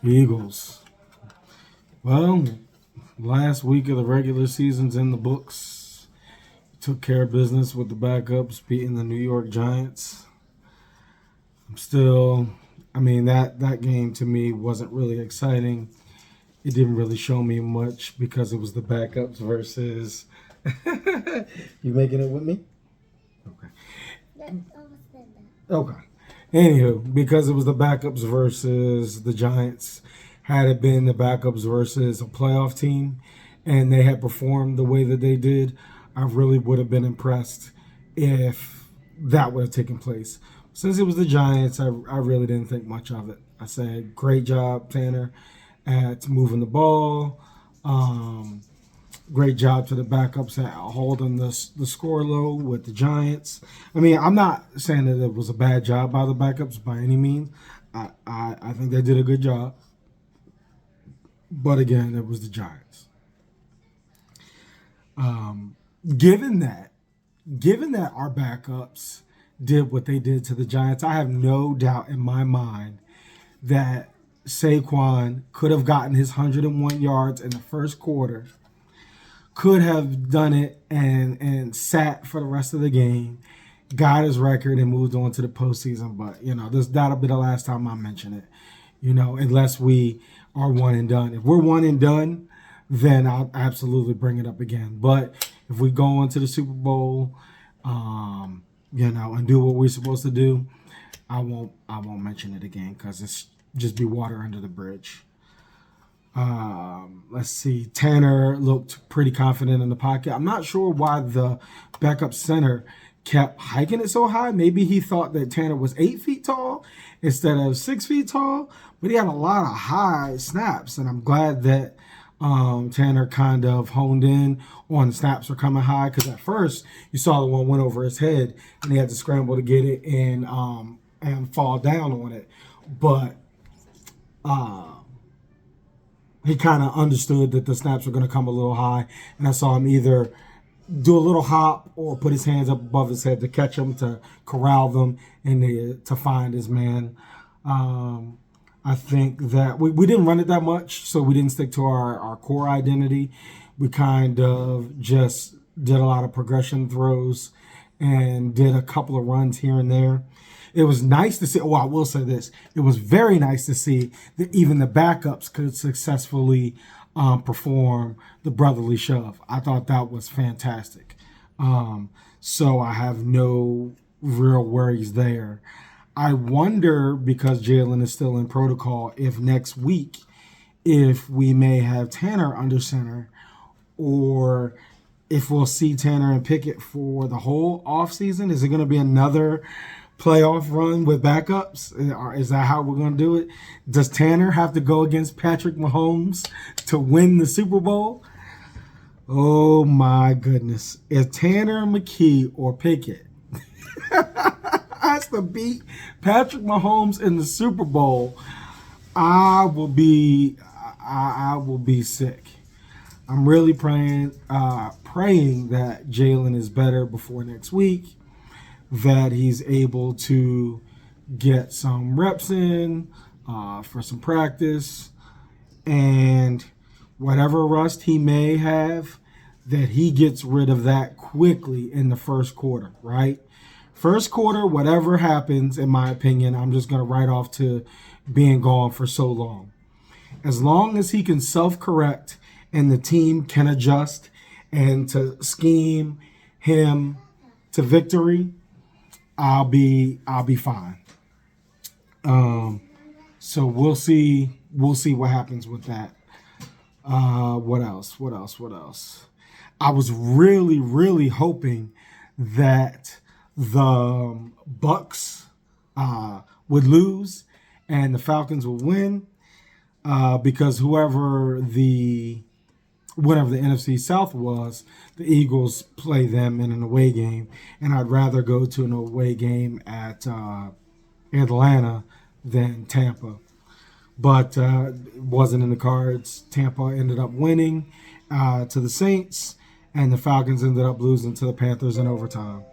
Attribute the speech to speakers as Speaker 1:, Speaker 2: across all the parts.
Speaker 1: Eagles. Well, last week of the regular season's in the books. Took care of business with the backups, beating the New York Giants. I'm still, that game to me wasn't really exciting. It didn't really show me much because it was the backups versus. You making it with me? Okay. Okay. Anywho, because it was the backups versus the Giants, had it been the backups versus a playoff team and they had performed the way that they did, I really would have been impressed if that would have taken place. Since it was the Giants, I really didn't think much of it. I said, great job, Tanner, at moving the ball. Great job to the backups at holding the score low with the Giants. I'm not saying that it was a bad job by the backups by any means. I think they did a good job. But again, it was the Giants. Given that our backups did what they did to the Giants, I have no doubt in my mind that Saquon could have gotten his 101 yards in the first quarter, could have done it and sat for the rest of the game, got his record and moved on to the postseason. But, that'll be the last time I mention it, unless we are one and done. If we're one and done, then I'll absolutely bring it up again. But if we go into the Super Bowl, and do what we're supposed to do, I won't mention it again because it's just be water under the bridge. Let's see. Tanner looked pretty confident in the pocket. I'm not sure why the backup center kept hiking it so high. Maybe he thought that Tanner was 8 feet tall instead of 6 feet tall, but he had a lot of high snaps, and I'm glad that Tanner kind of honed in on the snaps were coming high, because at first you saw the one went over his head and he had to scramble to get it and fall down on it. But he kind of understood that the snaps were going to come a little high, and I saw him either do a little hop or put his hands up above his head to catch them, to corral them, and to find his man. I think that we didn't run it that much, so we didn't stick to our core identity. We kind of just did a lot of progression throws and did a couple of runs here and there. It was nice to see. Well, I will say this. It was very nice to see that even the backups could successfully perform the brotherly shove. I thought that was fantastic. So I have no real worries there. I wonder, because Jalen is still in protocol, if next week, if we may have Tanner under center, or if we'll see Tanner and Pickett for the whole offseason. Is it going to be another playoff run with backups? Is that how we're going to do it? Does Tanner have to go against Patrick Mahomes to win the Super Bowl? Oh my goodness. If Tanner McKee or Pickett has to beat Patrick Mahomes in the Super Bowl, I will be sick. I'm really praying that Jalen is better before next week, that he's able to get some reps in for some practice, and whatever rust he may have, that he gets rid of that quickly in the first quarter, right? First quarter, whatever happens, in my opinion, I'm just going to write off to being gone for so long. As long as he can self-correct and the team can adjust and to scheme him to victory, I'll be fine. So we'll see what happens with that. What else? I was really, really hoping that the Bucks would lose and the Falcons would win, because whatever the NFC South was, the Eagles play them in an away game, and I'd rather go to an away game at Atlanta than Tampa. But it wasn't in the cards. Tampa ended up winning to the Saints, and the Falcons ended up losing to the Panthers in overtime.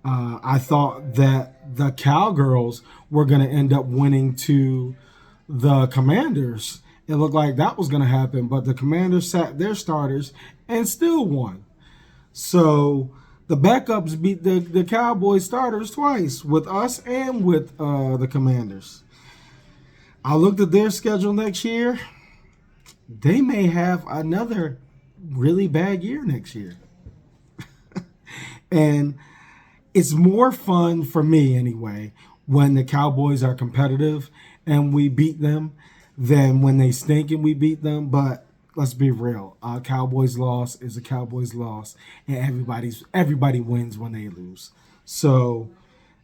Speaker 1: I thought that the Cowgirls were going to end up winning to the Commanders, it looked like that was going to happen, but the Commanders sat their starters and still won. So the backups beat the Cowboys starters twice with us and with the Commanders. I looked at their schedule next year. They may have another really bad year next year. And it's more fun for me anyway when the Cowboys are competitive and we beat them than when they stink and we beat them. But let's be real. A Cowboys loss is a Cowboys loss, and everybody wins when they lose. So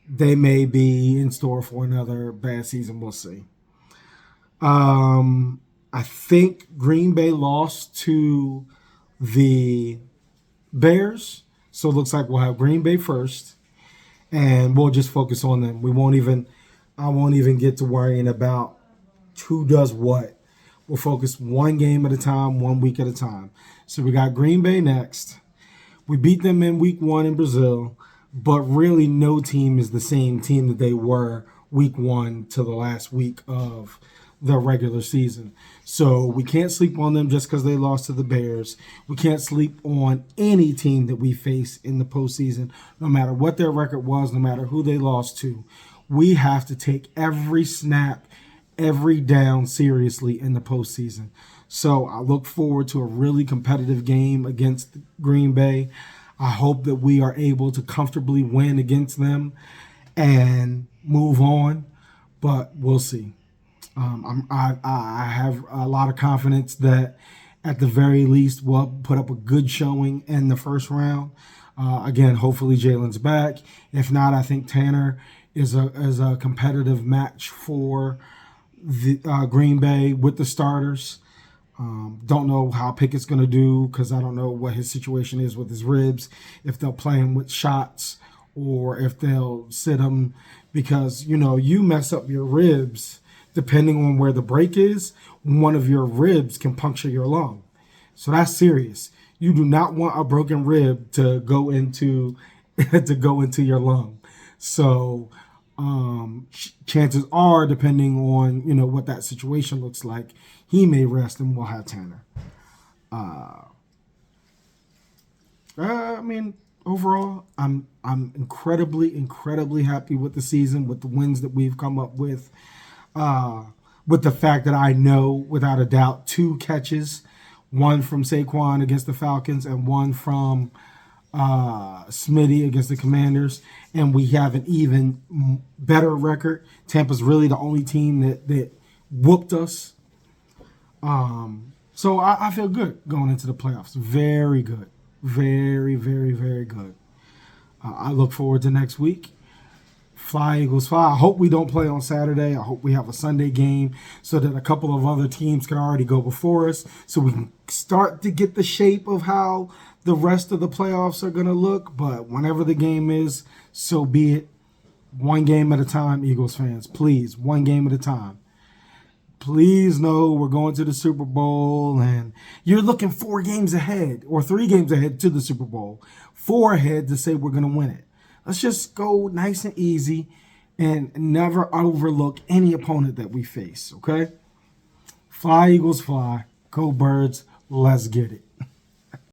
Speaker 1: they may be in store for another bad season. We'll see. I think Green Bay lost to the Bears, so it looks like we'll have Green Bay first, and we'll just focus on them. I won't even get to worrying about who does what. We'll focus one game at a time, 1 week at a time. So we got Green Bay next. We beat them in week 1 in Brazil, but really no team is the same team that they were week 1 to the last week of the regular season. So we can't sleep on them just because they lost to the Bears. We can't sleep on any team that we face in the postseason, no matter what their record was, no matter who they lost to. We have to take every snap, every down seriously in the postseason. So I look forward to a really competitive game against Green Bay. I hope that we are able to comfortably win against them and move on, but we'll see. I have a lot of confidence that at the very least we'll put up a good showing in the first round. Again, hopefully Jalen's back. If not, I think Tanner is a competitive match for the Green Bay with the starters. Don't know how Pickett's going to do because I don't know what his situation is with his ribs, if they'll play him with shots or if they'll sit him because, you mess up your ribs depending on where the break is, one of your ribs can puncture your lung. So that's serious. You do not want a broken rib to go into your lung. So chances are, depending on what that situation looks like, he may rest and we'll have Tanner. Overall, I'm incredibly happy with the season, with the wins that we've come up with the fact that I know without a doubt 2 catches, one from Saquon against the Falcons and one from Smitty against the Commanders, and we have an even better record. Tampa's really the only team that whooped us. So I feel good going into the playoffs. Very good. Very, very, very good. I look forward to next week. Fly, Eagles, fly. I hope we don't play on Saturday. I hope we have a Sunday game so that a couple of other teams can already go before us so we can start to get the shape of how the rest of the playoffs are going to look. But whenever the game is, so be it. One game at a time, Eagles fans. Please, one game at a time. Please know we're going to the Super Bowl and you're looking 4 games ahead or 3 games ahead to the Super Bowl. 4 ahead to say we're going to win it. Let's just go nice and easy and never overlook any opponent that we face, okay? Fly, Eagles, fly. Go Birds. Let's get it.